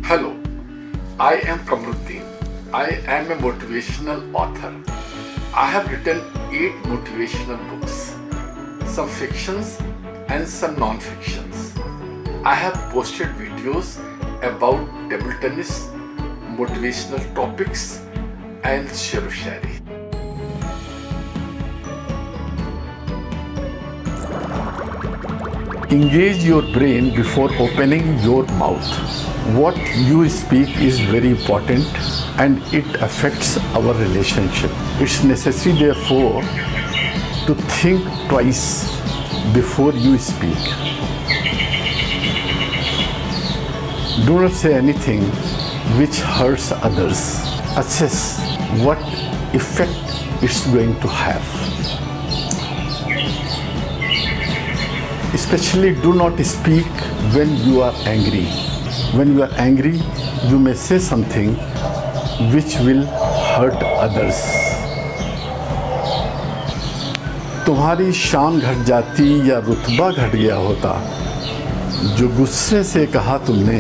Hello, I am Kamruddin. I am a motivational author. I have written 8 motivational books, some fictions and some non-fictions. I have posted videos about table tennis, motivational topics and शेर शायरी. Engage your brain before opening your mouth. What you speak is very important and it affects our relationship. It's necessary, therefore, to think twice before you speak. Do not say anything which hurts others. Assess what effect it's going to have. Especially do not speak when you are angry. When you are angry, you may say something which will hurt others. तुम्हारी शान घट जाती या रुतबा घट गया होता, जो गुस्से से कहा तुमने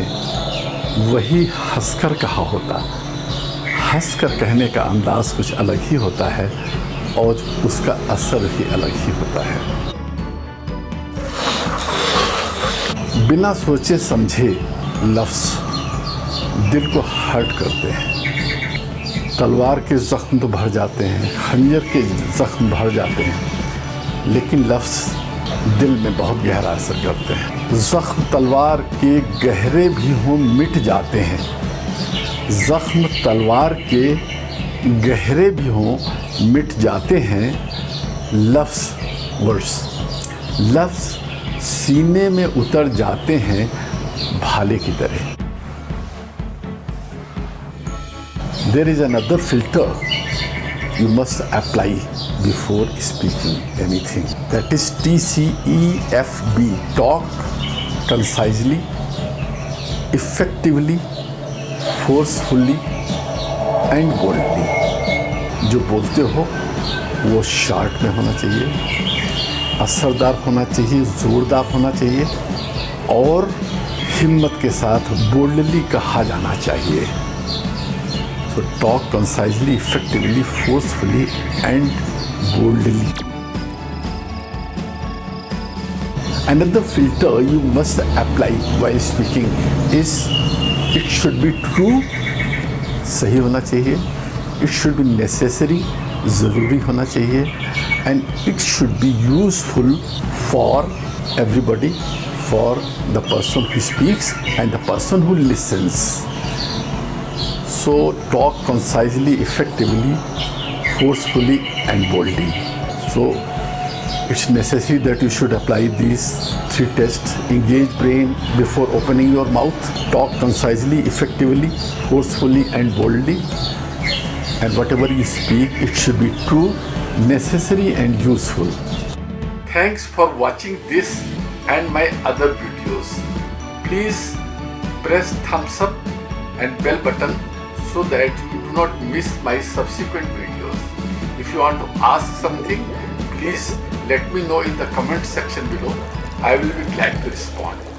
वही हंसकर कहा होता. हंसकर कहने का अंदाज कुछ अलग ही होता है और उसका असर भी अलग ही होता है. बिना सोचे समझे लफ्ज़ दिल को हर्ट करते हैं. तलवार के ज़ख्म तो भर जाते हैं, खंजर के ज़ख्म भर जाते हैं, लेकिन लफ्ज़ दिल में बहुत गहरा असर करते हैं. ज़ख्म तलवार के गहरे भी हों मिट जाते हैं. ज़ख्म तलवार के गहरे भी हों मिट जाते हैं. लफ्ज़ वर्ड्स लफ्ज़ सीने में उतर जाते हैं भाले की तरह. There is another filter you must apply before speaking anything. That is TCEFB. Talk concisely, effectively, forcefully and boldly. जो बोलते हो वो शार्ट में होना चाहिए, असरदार होना चाहिए, ज़ोरदार होना चाहिए और हिम्मत के साथ बोल्डली कहा जाना चाहिए. So talk concisely, effectively, forcefully and boldly. Another filter you must apply while speaking is it should be true, सही होना चाहिए. It should be necessary, ज़रूरी होना चाहिए. And it should be useful for everybody, for the person who speaks and the person who listens. So talk concisely, effectively, forcefully and boldly. So it's necessary that you should apply these 3 tests. Engage brain before opening your mouth. Talk concisely, effectively, forcefully and boldly. And whatever you speak, it should be true, necessary and useful. Thanks for watching this and my other videos. Please press thumbs up and bell button so that you do not miss my subsequent videos. If you want to ask something, please let me know in the comment section below. I will be glad to respond.